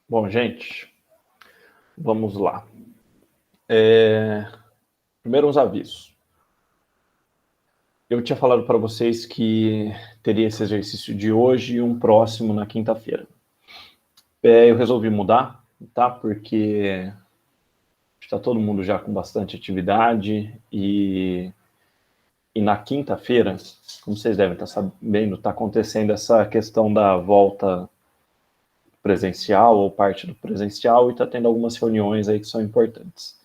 Bom, gente, vamos lá. Primeiro, uns avisos. Eu tinha falado para vocês que teria esse exercício de hoje e um próximo na quinta-feira. Eu resolvi mudar, tá? Porque está todo mundo já com bastante atividade e na quinta-feira, como vocês devem estar sabendo, está acontecendo essa questão da volta presencial ou parte do presencial e está tendo algumas reuniões aí que são importantes.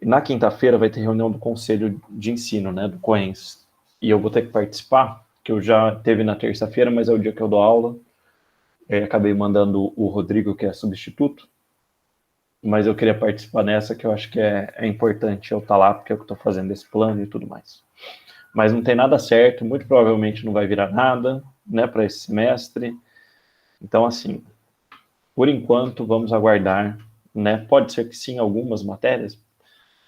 E na quinta-feira vai ter reunião do Conselho de Ensino, né, do COENS, e eu vou ter que participar, que eu já teve na terça-feira, mas é o dia que eu dou aula. Acabei mandando o Rodrigo, que é substituto, mas eu queria participar nessa, que eu acho que é importante eu estar lá, porque eu estou fazendo esse plano e tudo mais. Mas não tem nada certo, muito provavelmente não vai virar nada, né, para esse semestre. Então, assim, por enquanto, vamos aguardar, né? Pode ser que sim, algumas matérias,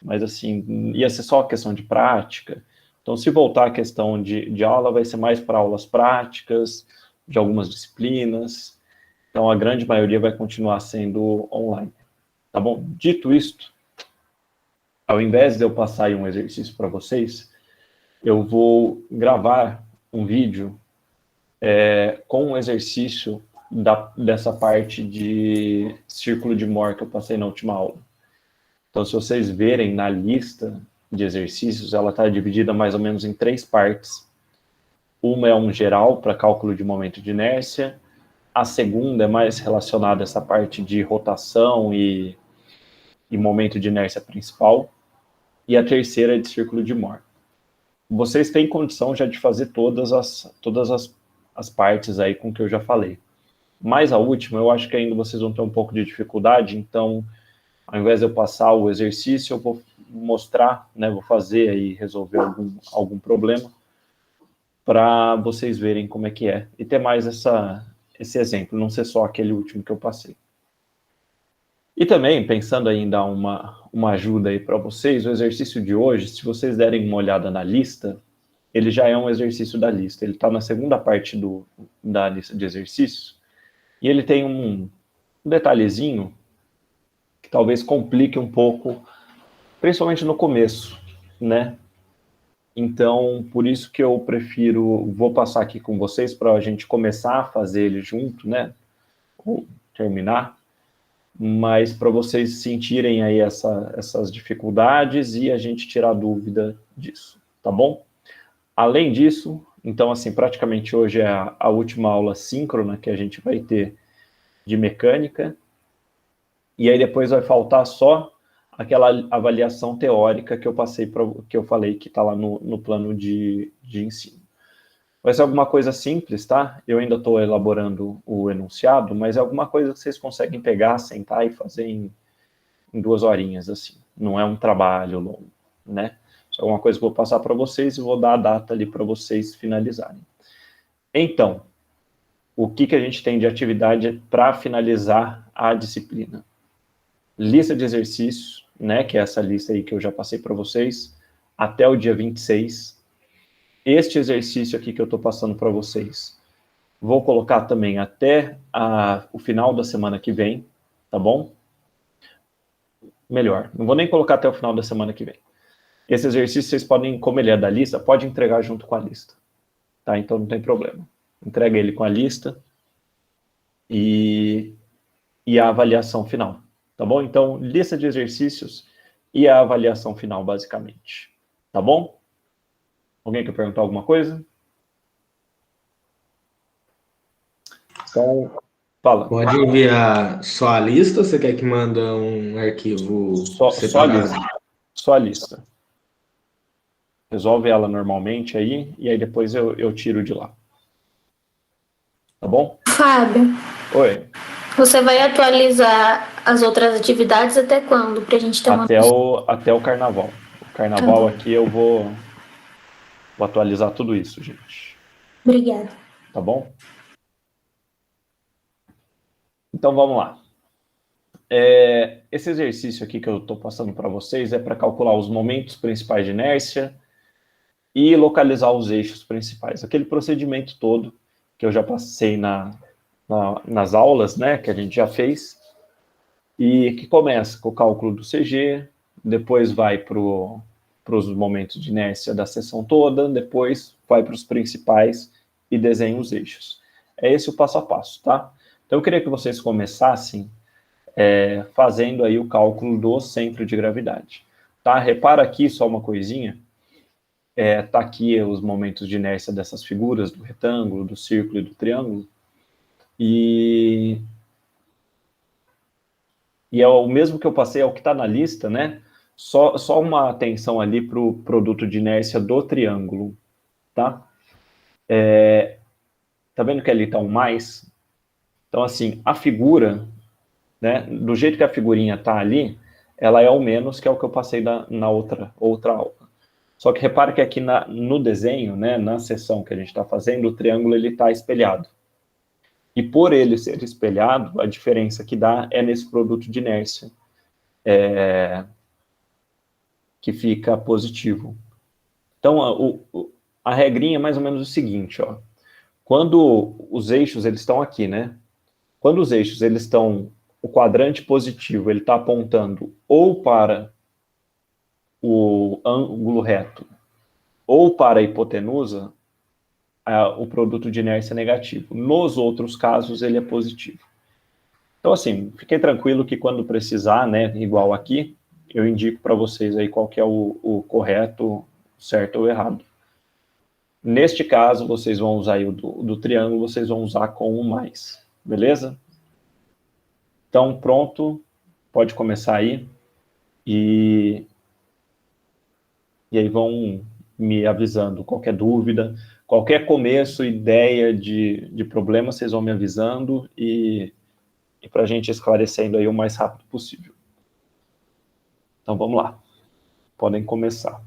mas assim, ia ser só questão de prática. Então, se voltar a questão de aula, vai ser mais para aulas práticas, de algumas disciplinas. Então, a grande maioria vai continuar sendo online. Tá bom? Dito isto, ao invés de eu passar aí um exercício para vocês, eu vou gravar um vídeo com um exercício dessa parte de círculo de Moore que eu passei na última aula. Então, se vocês verem na lista de exercícios, ela está dividida mais ou menos em 3 partes. Uma é um geral para cálculo de momento de inércia. A segunda é mais relacionada a essa parte de rotação e momento de inércia principal. E a terceira é de círculo de Moore. Vocês têm condição já de fazer todas as partes aí com que eu já falei. Mas a última, eu acho que ainda vocês vão ter um pouco de dificuldade, então, ao invés de eu passar o exercício, eu vou mostrar, né, vou fazer aí, resolver algum problema, para vocês verem como é que é. E ter mais esse exemplo, não ser só aquele último que eu passei. E também, pensando aí em dar uma ajuda aí para vocês, o exercício de hoje, se vocês derem uma olhada na lista, ele já é um exercício da lista. Ele está na segunda parte da lista de exercícios, e ele tem um detalhezinho que talvez complique um pouco, principalmente no começo, né? Então, por isso que eu vou passar aqui com vocês para a gente começar a fazer ele junto, né? Ou terminar, mas para vocês sentirem aí essas dificuldades e a gente tirar dúvida disso, tá bom? Além disso, então, assim, praticamente hoje é a última aula síncrona que a gente vai ter de mecânica, e aí depois vai faltar só aquela avaliação teórica que eu passei, que eu falei que está lá no plano de ensino. Vai ser alguma coisa simples, tá? Eu ainda estou elaborando o enunciado, mas é alguma coisa que vocês conseguem pegar, sentar e fazer em 2 horinhas, assim. Não é um trabalho longo, né? Isso é alguma coisa que eu vou passar para vocês e vou dar a data ali para vocês finalizarem. Então, o que a gente tem de atividade para finalizar a disciplina? Lista de exercícios, né, que é essa lista aí que eu já passei para vocês, até o dia 26. Este exercício aqui que eu estou passando para vocês, vou colocar também até o final da semana que vem, tá bom? Melhor, não vou nem colocar até o final da semana que vem. Esse exercício vocês podem, como ele é da lista, pode entregar junto com a lista, tá? Então não tem problema. Entrega ele com a lista e a avaliação final, tá bom? Então, lista de exercícios e a avaliação final, basicamente, tá bom? Alguém quer perguntar alguma coisa? Então, fala. Pode enviar só a lista ou você quer que manda um arquivo Só a separado? lista. Só a lista. Resolve ela normalmente aí, e aí depois eu tiro de lá. Tá bom? Fábio, Oi. você vai atualizar as outras atividades até quando? Pra gente ter uma... Até o carnaval. O carnaval aqui eu vou atualizar tudo isso, gente. Obrigada. Tá bom? Então vamos lá. Esse exercício aqui que eu estou passando para vocês é para calcular os momentos principais de inércia e localizar os eixos principais. Aquele procedimento todo que eu já passei na nas aulas, né, que a gente já fez, e que começa com o cálculo do CG, depois vai para os momentos de inércia da seção toda, depois vai para os principais e desenha os eixos. É esse o passo a passo, tá? Então eu queria que vocês começassem fazendo aí o cálculo do centro de gravidade. Tá? Repara aqui só uma coisinha, tá aqui os momentos de inércia dessas figuras, do retângulo, do círculo e do triângulo, e é o mesmo que eu passei, é o que está na lista, né? Só uma atenção ali para o produto de inércia do triângulo, tá? Tá vendo que ali está um mais? Então, assim, a figura, né, do jeito que a figurinha está ali, ela é o menos, que é o que eu passei na outra aula. Só que repara que aqui no desenho, né, na seção que a gente está fazendo, o triângulo ele está espelhado. E por ele ser espelhado, a diferença que dá é nesse produto de inércia, que fica positivo. Então, a regrinha é mais ou menos o seguinte, ó. Quando os eixos eles estão aqui, né? Quando os eixos eles estão, o quadrante positivo ele está apontando ou para o ângulo reto ou para a hipotenusa, o produto de inércia é negativo. Nos outros casos, ele é positivo. Então, assim, fiquem tranquilo que quando precisar, né, igual aqui, eu indico para vocês aí qual que é o correto, certo ou errado. Neste caso, vocês vão usar aí o do triângulo, vocês vão usar com o mais, beleza? Então, pronto, pode começar aí. E aí vão me avisando qualquer dúvida, qualquer começo, ideia de problema, vocês vão me avisando e para a gente esclarecendo aí o mais rápido possível. Então vamos lá, podem começar.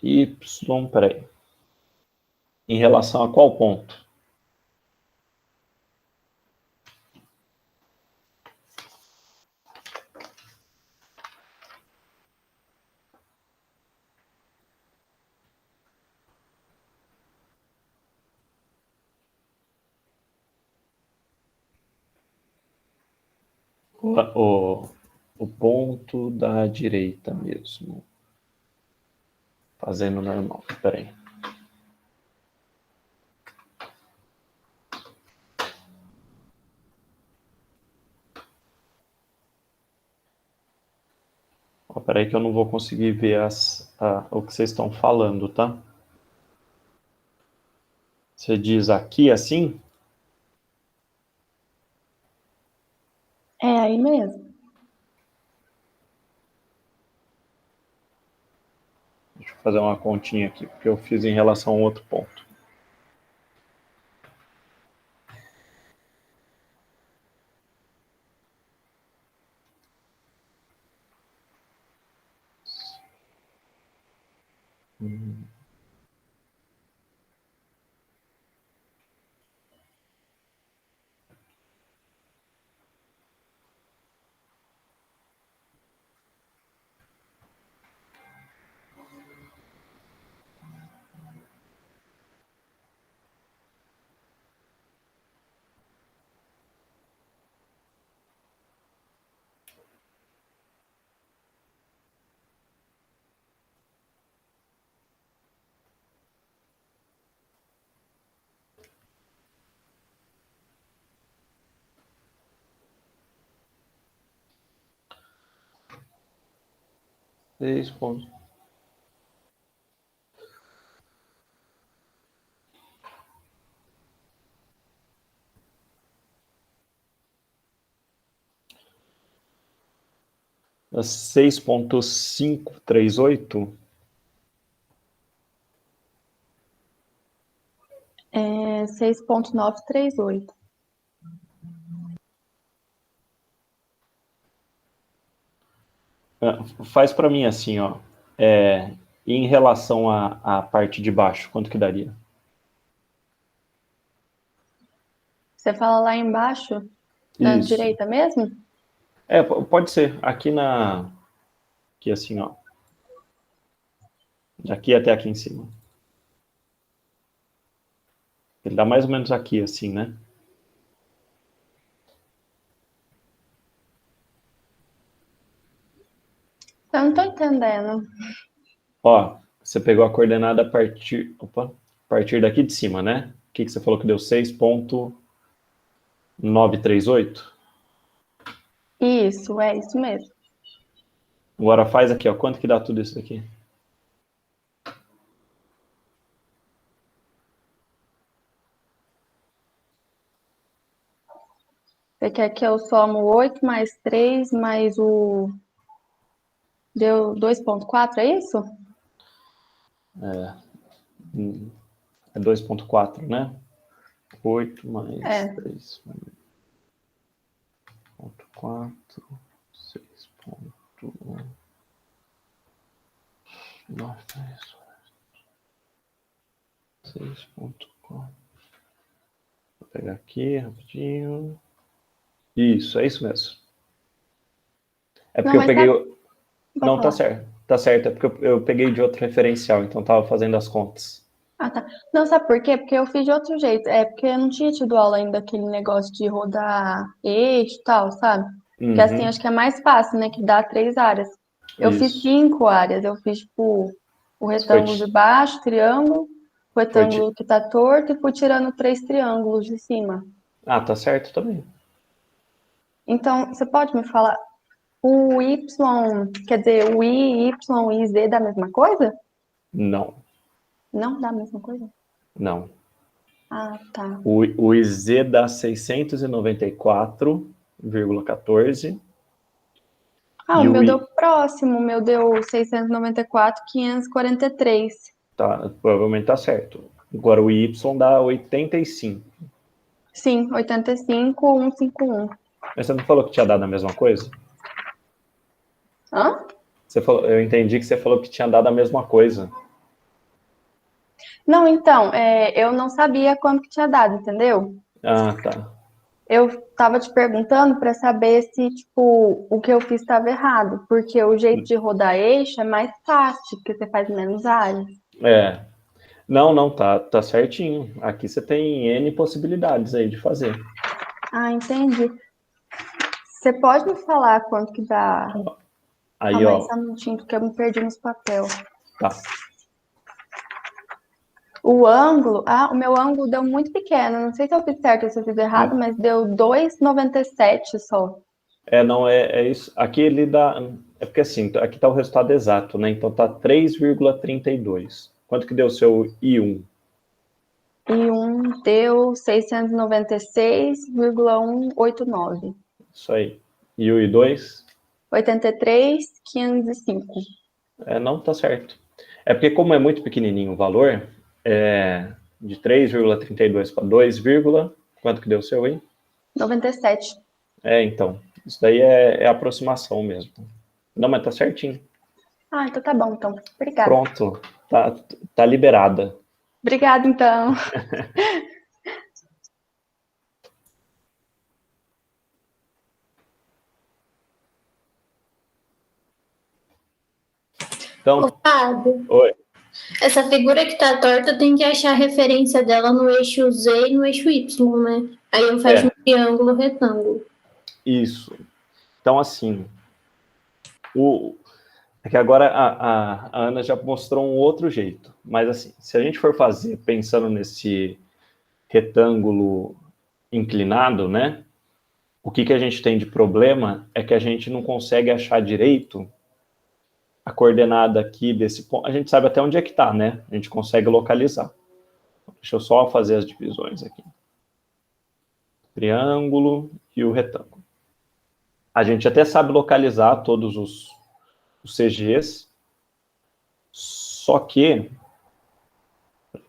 Y, peraí. Em relação a qual ponto? O ponto da direita mesmo. Fazendo normal. Peraí. Peraí que eu não vou conseguir ver o que vocês estão falando, tá? Você diz aqui assim? É aí mesmo. Deixa eu fazer uma continha aqui, porque eu fiz em relação a um outro ponto. Seis pontos. É 6,538. É 6,938. Faz para mim assim, ó. Em relação à parte de baixo, quanto que daria? Você fala lá embaixo, na Isso. direita mesmo? Pode ser. Aqui assim, ó. Daqui até aqui em cima. Ele dá mais ou menos aqui, assim, né? Eu não tô entendendo. Ó, você pegou a coordenada a partir daqui de cima, né? O que você falou que deu? 6,938? Isso, é isso mesmo. Agora faz aqui, ó. Quanto que dá tudo isso aqui? Você quer que eu somo 8 mais 3 mais o... Deu 2,4, é isso? É 2,4, né? 8 mais É. 3,4, 6,1. 6,4. Vou pegar aqui rapidinho. Isso, é isso mesmo. É porque Não, eu mas peguei. Pode Não, tá falar. certo. Tá certo, é porque eu peguei de outro referencial, então tava fazendo as contas. Ah, tá. Não, sabe por quê? Porque eu fiz de outro jeito. É porque eu não tinha tido aula ainda aquele negócio de rodar eixo e tal, sabe? Porque assim, Uhum, acho que é mais fácil, né? Que dá 3 áreas. Eu fiz isso. 5 áreas. Eu fiz, tipo, o Você foi, retângulo de baixo, triângulo, o foi, retângulo que tá torto e fui tirando 3 triângulos de cima. tá certo também. Então, você pode me falar, o Y, quer dizer, o I, Y e Z dá a mesma coisa? Não, Não dá a mesma coisa? não. Ah, tá. O IZ dá 694,14 Ah, o e o meu deu I, próximo, o meu deu 694,543. provavelmente tá certo. Agora o Y dá 85. Sim, 85,151. Mas você não falou que tinha dado a mesma coisa? Hã? Eu entendi que você falou que tinha dado a mesma coisa. Não, então, eu não sabia quanto que tinha dado, entendeu? Ah, tá. Eu tava te perguntando para saber se, tipo, o que eu fiz estava errado, porque o jeito de rodar eixo é mais fácil, porque você faz menos áreas. É. Não, tá certinho. Aqui você tem N possibilidades aí de fazer. Ah, entendi. Você pode me falar quanto que dá? Aí, Calma aí, ó, só um minutinho, porque eu me perdi nos papel. tá. O ângulo, o meu ângulo deu muito pequeno. Não sei se eu fiz certo ou se eu fiz errado, mas deu 2,97 só. Não, é isso. Aqui ele dá. É porque assim, aqui tá o resultado exato, né? Então tá 3,32. Quanto que deu o seu I1? E um deu 696,189. Isso aí. E o I2? 83,505. Não tá certo. É porque como é muito pequenininho o valor, de 3,32 para 2, quanto que deu o seu aí? 97. Então, isso daí é aproximação mesmo. Não, mas tá certinho. Ah, então tá bom, então. Obrigada. Pronto, tá liberada. Obrigada, então. Ô, Então, Fábio, oi. essa figura que tá torta tem que achar a referência dela no eixo Z e no eixo Y, né? Aí eu fecho um triângulo retângulo. Isso. Então, assim, é que agora a Ana já mostrou um outro jeito. Mas, assim, se a gente for fazer pensando nesse retângulo inclinado, né? O que a gente tem de problema é que a gente não consegue achar direito a coordenada aqui desse ponto. A gente sabe até onde é que está, né? A gente consegue localizar. Deixa eu só fazer as divisões aqui. Triângulo e o retângulo. A gente até sabe localizar todos os CGs, só que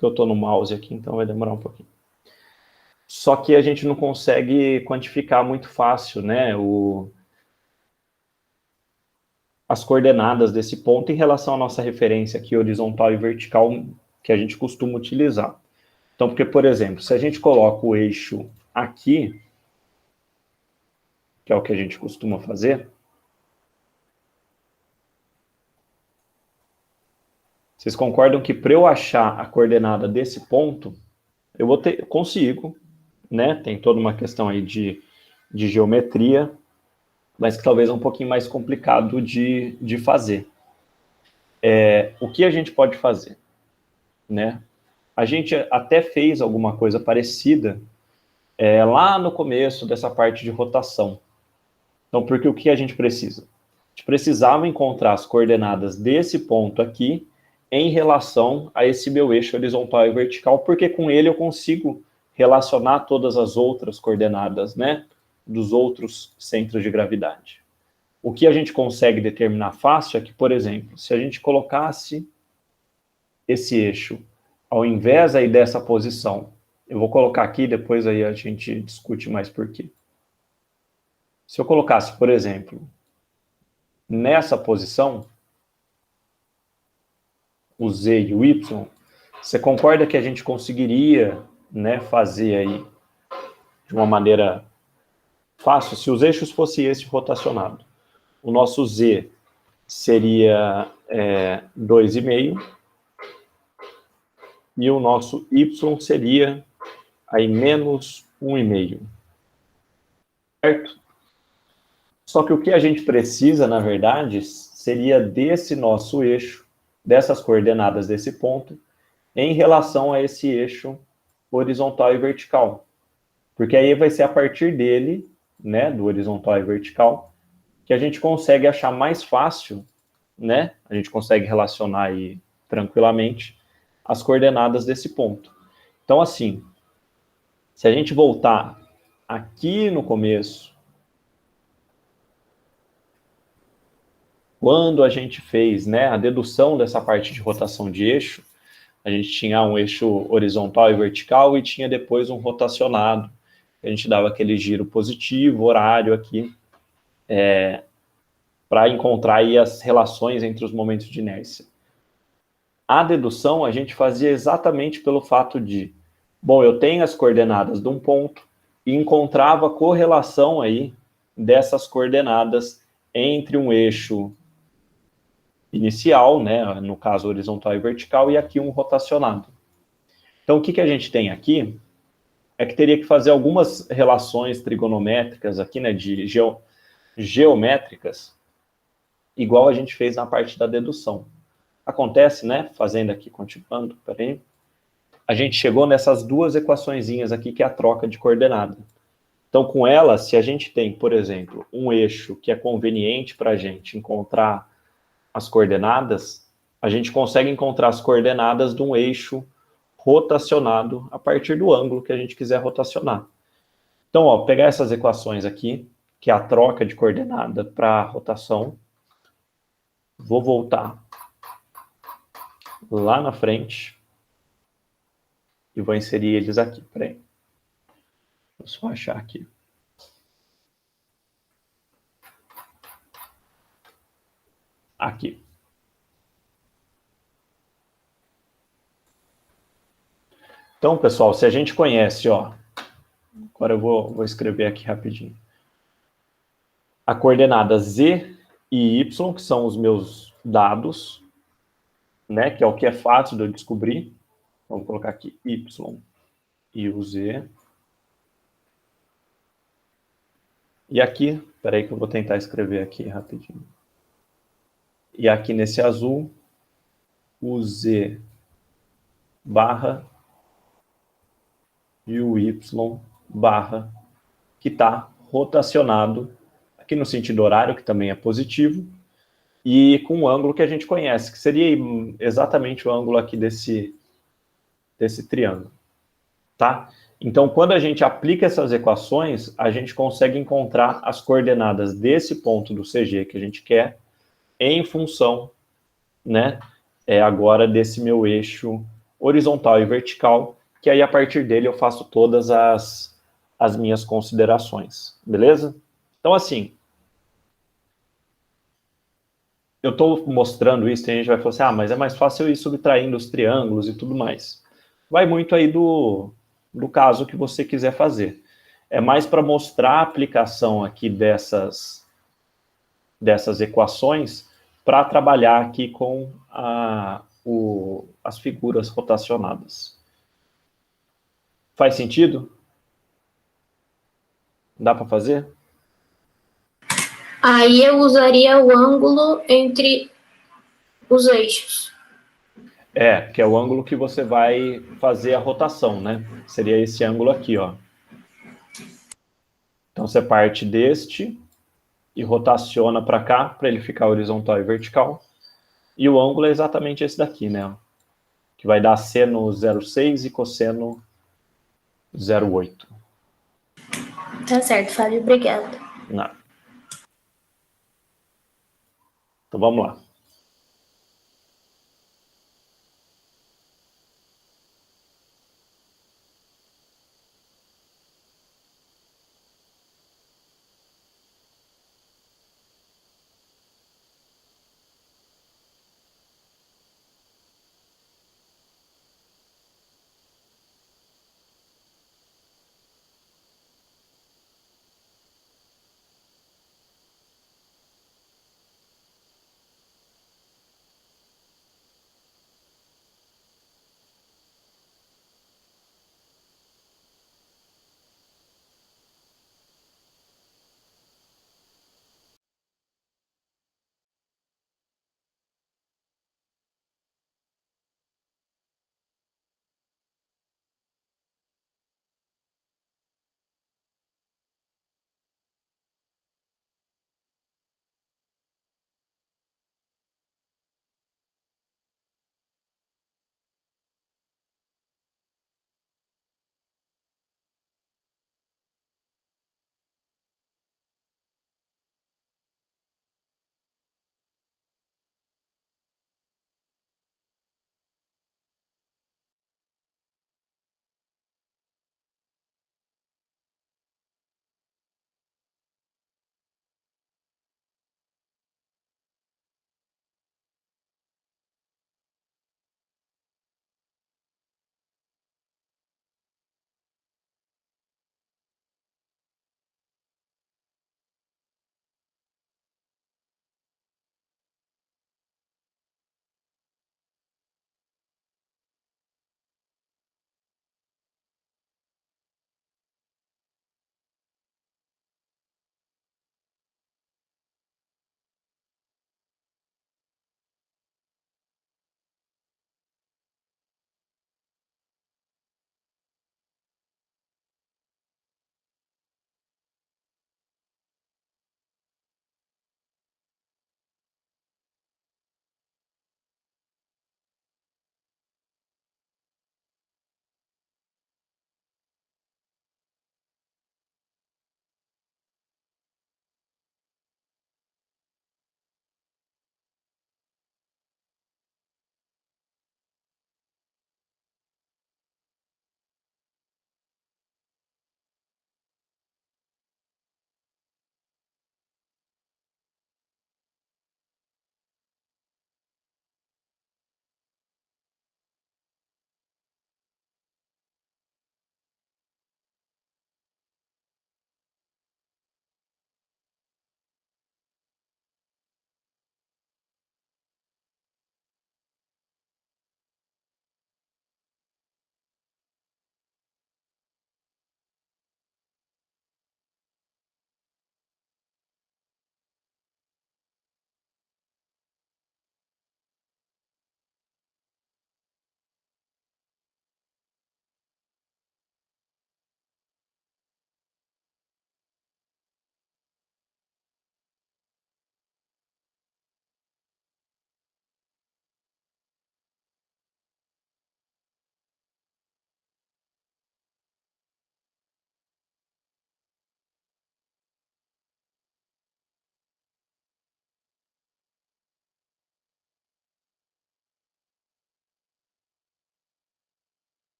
eu estou no mouse aqui, então vai demorar um pouquinho. Só que a gente não consegue quantificar muito fácil, né, as coordenadas desse ponto em relação à nossa referência aqui, horizontal e vertical, que a gente costuma utilizar. Então, porque, por exemplo, se a gente coloca o eixo aqui, que é o que a gente costuma fazer, vocês concordam que para eu achar a coordenada desse ponto, consigo, né? Tem toda uma questão aí de geometria, mas que talvez é um pouquinho mais complicado de fazer. O que a gente pode fazer, né? A gente até fez alguma coisa parecida lá no começo dessa parte de rotação. Então, porque o que a gente precisa? A gente precisava encontrar as coordenadas desse ponto aqui em relação a esse meu eixo horizontal e vertical, porque com ele eu consigo relacionar todas as outras coordenadas, né, dos outros centros de gravidade. O que a gente consegue determinar fácil é que, por exemplo, se a gente colocasse esse eixo ao invés aí dessa posição, eu vou colocar aqui, depois aí a gente discute mais por quê. Se eu colocasse, por exemplo, nessa posição, o Z e o Y, você concorda que a gente conseguiria, né, fazer aí de uma maneira fácil, se os eixos fossem esse rotacionado? O nosso Z seria 2,5 e o nosso Y seria aí menos 1,5. Certo? Só que o que a gente precisa, na verdade, seria desse nosso eixo, dessas coordenadas desse ponto, em relação a esse eixo horizontal e vertical. Porque aí vai ser a partir dele, né, do horizontal e vertical, que a gente consegue achar mais fácil, né, a gente consegue relacionar aí tranquilamente as coordenadas desse ponto. Então, assim, se a gente voltar aqui no começo, quando a gente fez, né, a dedução dessa parte de rotação de eixo, a gente tinha um eixo horizontal e vertical e tinha depois um rotacionado. A gente dava aquele giro positivo, horário aqui, para encontrar aí as relações entre os momentos de inércia. A dedução a gente fazia exatamente pelo fato de, bom, eu tenho as coordenadas de um ponto e encontrava a correlação aí dessas coordenadas entre um eixo inicial, né, no caso horizontal e vertical, e aqui um rotacionado. Então, o que a gente tem aqui é que teria que fazer algumas relações trigonométricas aqui, né, de geométricas, igual a gente fez na parte da dedução. Acontece, né, fazendo aqui, continuando, peraí, a gente chegou nessas duas equaçõezinhas aqui, que é a troca de coordenada. Então, com ela, se a gente tem, por exemplo, um eixo que é conveniente para a gente encontrar as coordenadas, a gente consegue encontrar as coordenadas de um eixo rotacionado a partir do ângulo que a gente quiser rotacionar. Então, ó, pegar essas equações aqui, que é a troca de coordenada para a rotação, vou voltar lá na frente e vou inserir eles aqui. Peraí. Vou só achar aqui. Aqui. Então, pessoal, se a gente conhece, ó, agora eu vou escrever aqui rapidinho. A coordenada Z e Y, que são os meus dados, né, que é o que é fácil de eu descobrir. Vamos colocar aqui Y e o Z. E aqui, peraí que eu vou tentar escrever aqui rapidinho. E aqui nesse azul, o Z barra e o Y barra, que está rotacionado aqui no sentido horário, que também é positivo, e com o ângulo que a gente conhece, que seria exatamente o ângulo aqui desse triângulo, tá? Então, quando a gente aplica essas equações, a gente consegue encontrar as coordenadas desse ponto do CG que a gente quer em função, né, agora desse meu eixo horizontal e vertical, que aí a partir dele eu faço todas as minhas considerações, beleza? Então, assim, eu estou mostrando isso, tem gente que vai falar assim, ah, mas é mais fácil eu ir subtraindo os triângulos e tudo mais. Vai muito aí do caso que você quiser fazer. É mais para mostrar a aplicação aqui dessas equações para trabalhar aqui com as figuras rotacionadas. Faz sentido? Dá para fazer? Aí eu usaria o ângulo entre os eixos. Que é o ângulo que você vai fazer a rotação, né? Seria esse ângulo aqui, ó. Então, você parte deste e rotaciona para cá, para ele ficar horizontal e vertical. E o ângulo é exatamente esse daqui, né? Que vai dar seno 0,6 e cosseno 0,8. Tá certo, Fábio, obrigada. Nada. Então, vamos lá.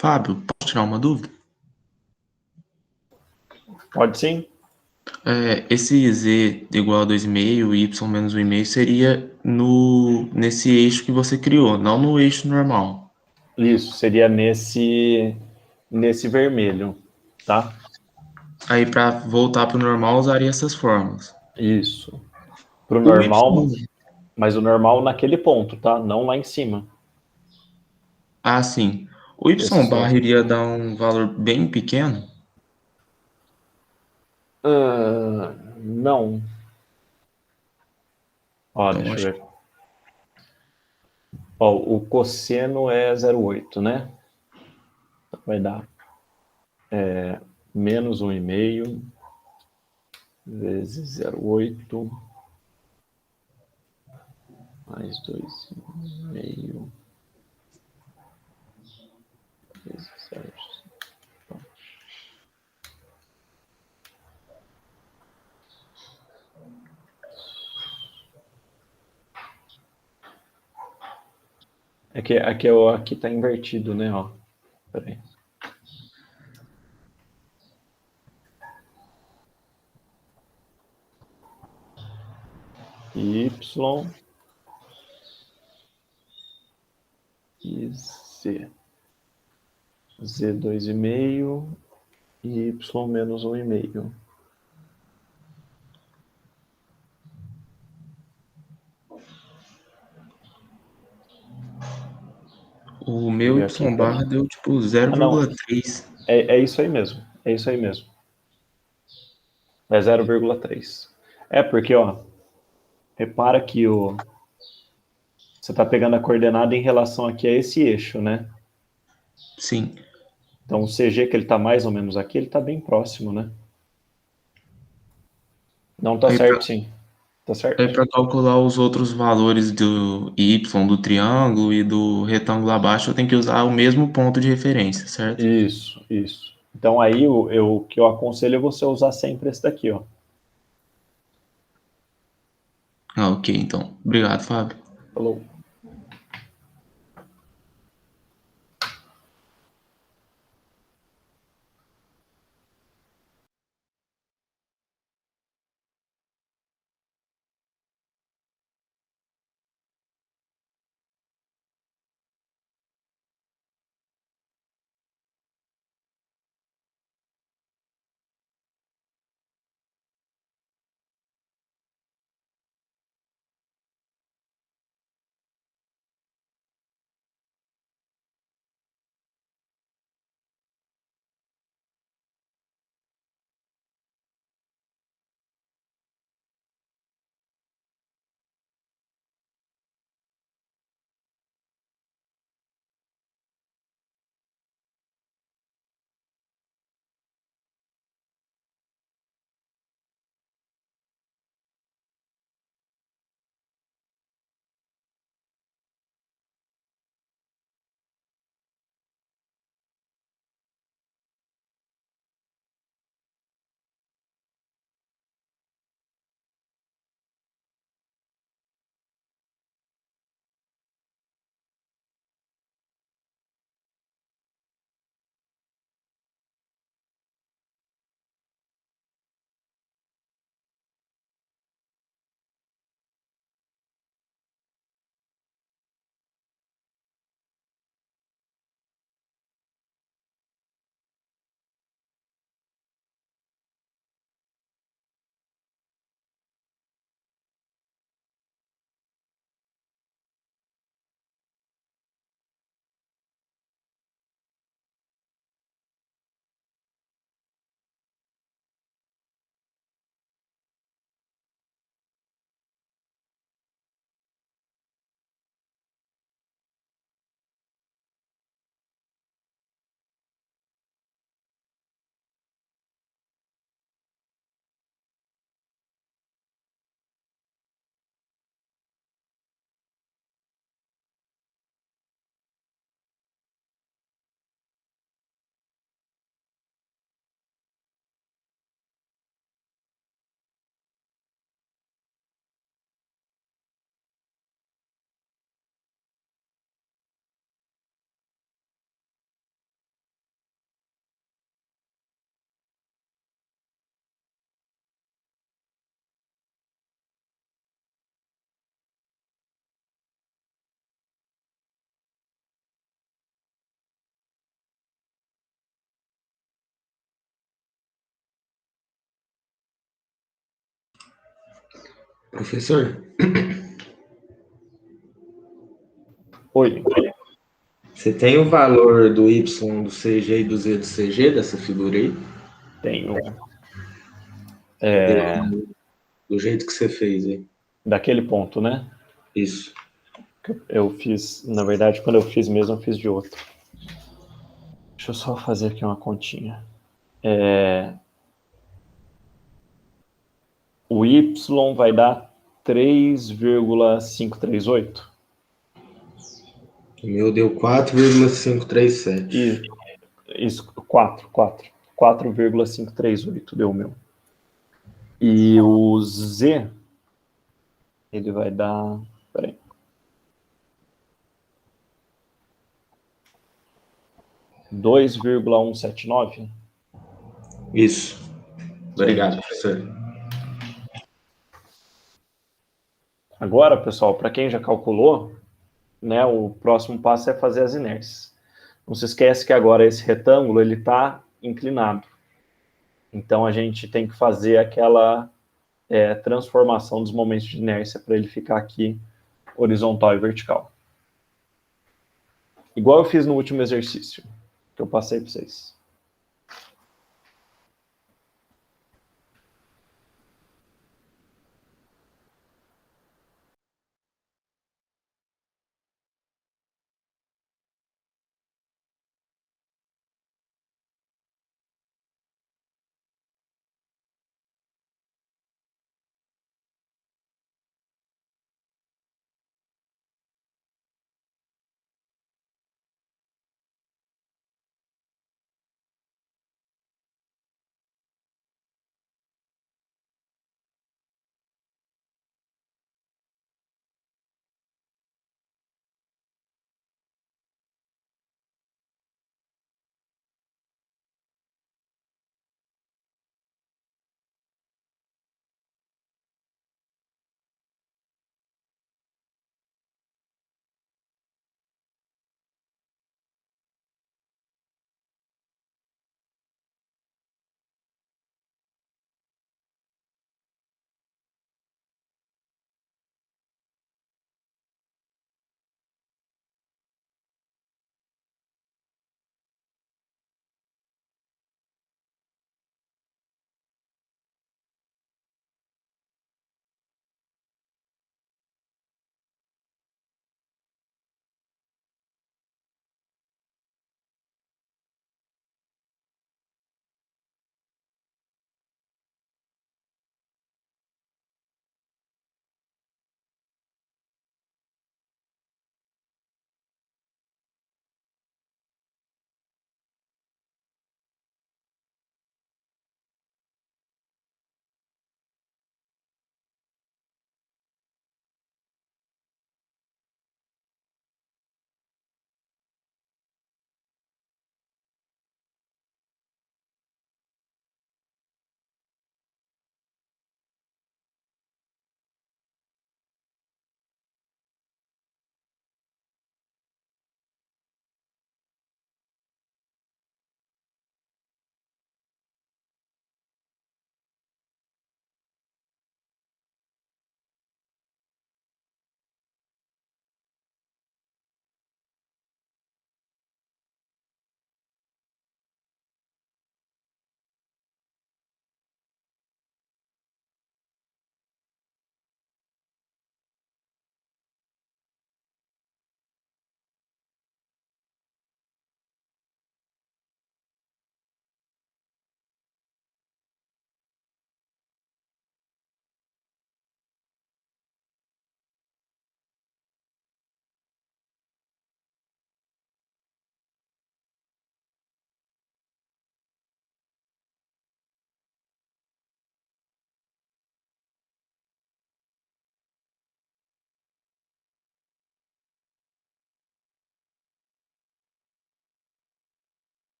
Fábio, posso tirar uma dúvida? Pode sim? Esse z igual a 2,5, y menos 1,5 seria nesse eixo que você criou, não no eixo normal. Isso, seria nesse vermelho, tá? Aí para voltar para o normal usaria essas fórmulas. Isso. Pro O y, normal, mas o normal naquele ponto, tá? Não lá em cima. sim. O y Esse barra só. iria dar um valor bem pequeno? Não. Ó, Então deixa eu acho ver. Ó, o cosseno é 0,8, né? Vai dar menos 1,5 vezes 0,8 mais 2,5 vezes 0,5. Aqui tá invertido, né? Ó, peraí. Y e Z. Z 2,5 e Y menos 1,5. o Deixa eu meu ver y aqui, barra peraí. deu tipo Ah, não. 0,3. É isso aí mesmo. É isso aí mesmo. É 0,3. É porque, ó, repara que você está pegando a coordenada em relação aqui a esse eixo, né? Sim. Então, o CG que ele está mais ou menos aqui, ele está bem próximo, né? Não está Aí certo, sim. Tá certo. para calcular os outros valores do y, do triângulo e do retângulo abaixo, eu tenho que usar o mesmo ponto de referência, certo? Isso, isso. Então, aí, o que eu aconselho é você usar sempre esse daqui, ó. Ok, então. Obrigado, Fábio. Falou. Professor, Oi, você tem o valor do Y do CG e do Z do CG dessa figura aí? tenho Do jeito que você fez aí. daquele ponto, né? Isso. Eu fiz, na verdade, quando eu fiz mesmo, eu fiz de outro. Deixa eu só fazer aqui uma continha. O Y vai dar 3,538. O meu deu 4,537. E isso, 4,538 deu o meu. E o Z, ele vai dar. Peraí. Dois 2,179. Isso. Obrigado, professor. Agora, pessoal, para quem já calculou, né, o próximo passo é fazer as inércias. Não se esquece que agora esse retângulo ele está inclinado. Então a gente tem que fazer aquela transformação dos momentos de inércia para ele ficar aqui horizontal e vertical. Igual eu fiz no último exercício que eu passei para vocês.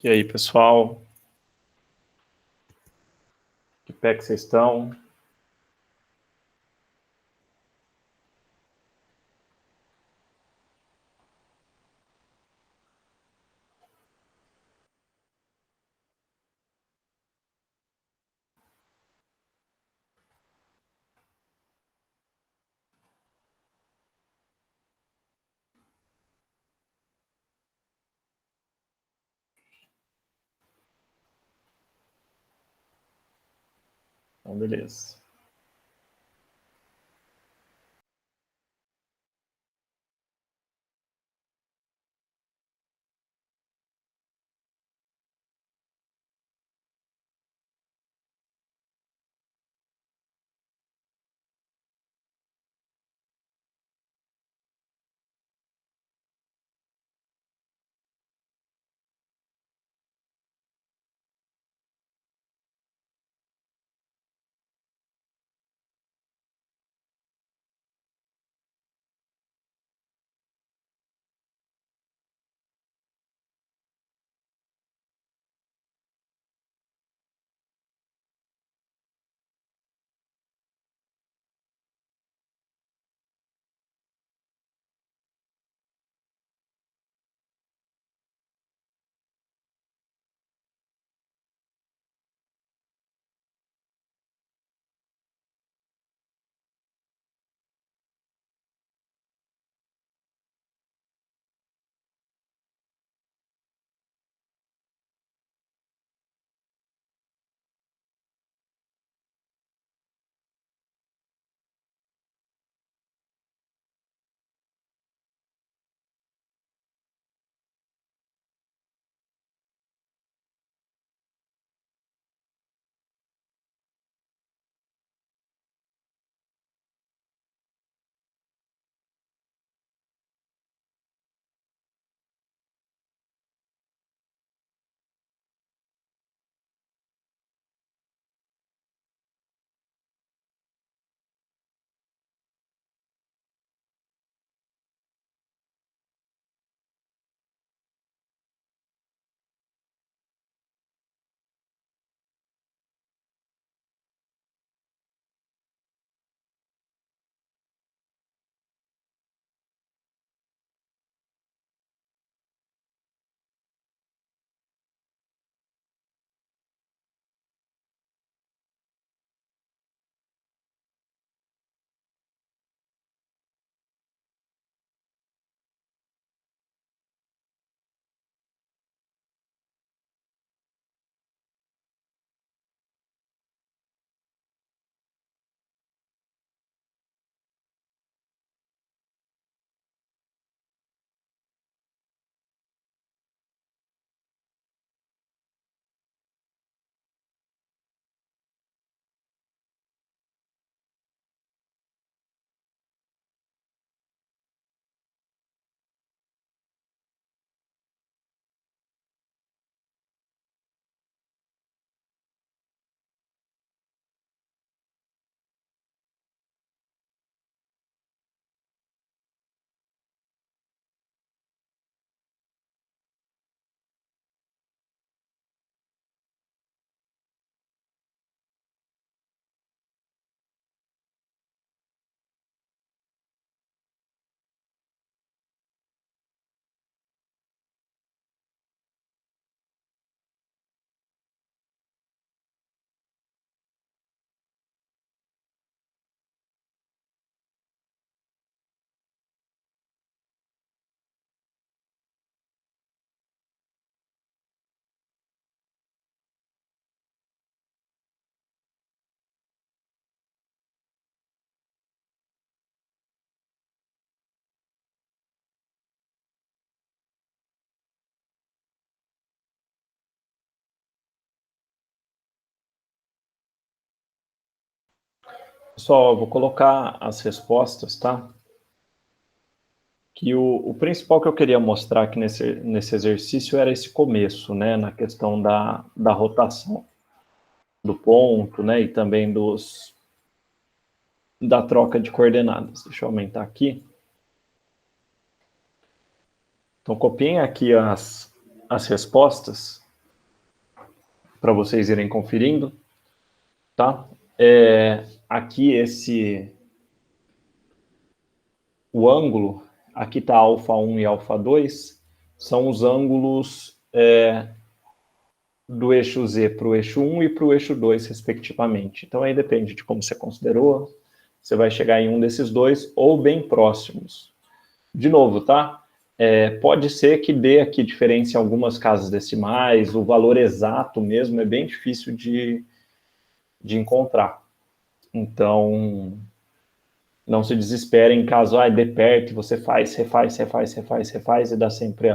E aí, pessoal? Que pé que vocês estão? Então, beleza. Pessoal, eu vou colocar as respostas, tá? Que o principal que eu queria mostrar aqui nesse exercício era esse começo, né? Na questão da rotação do ponto, né? E também da troca de coordenadas. Deixa eu aumentar aqui. Então, copiem aqui as respostas para vocês irem conferindo, tá? Aqui o ângulo, aqui está α1 e α2, são os ângulos do eixo Z para o eixo 1 e para o eixo 2, respectivamente. Então, aí depende de como você considerou, você vai chegar em um desses dois ou bem próximos. De novo, tá? Pode ser que dê aqui diferença em algumas casas decimais, o valor exato mesmo é bem difícil de encontrar. Então, não se desespere em caso, dê perto, você refaz e dá sempre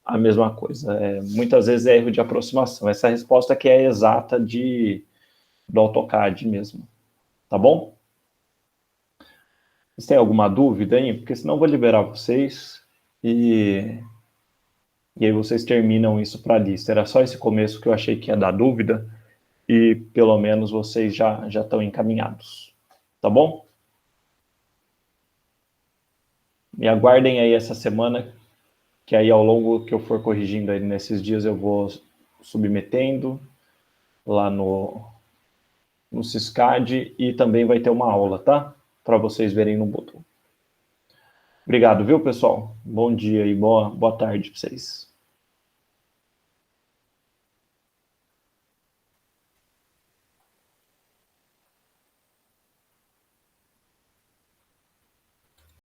a mesma coisa. Muitas vezes é erro de aproximação. Essa resposta aqui é exata do AutoCAD mesmo. Tá bom? Vocês têm alguma dúvida aí? Porque senão eu vou liberar vocês e aí vocês terminam isso para a lista. Era só esse começo que eu achei que ia dar dúvida e pelo menos vocês já estão encaminhados. Tá bom? Me aguardem aí essa semana, que aí ao longo que eu for corrigindo aí nesses dias eu vou submetendo lá no Siscad e também vai ter uma aula, tá? Para vocês verem no Moodle. Obrigado, viu, pessoal? Bom dia e boa tarde para vocês.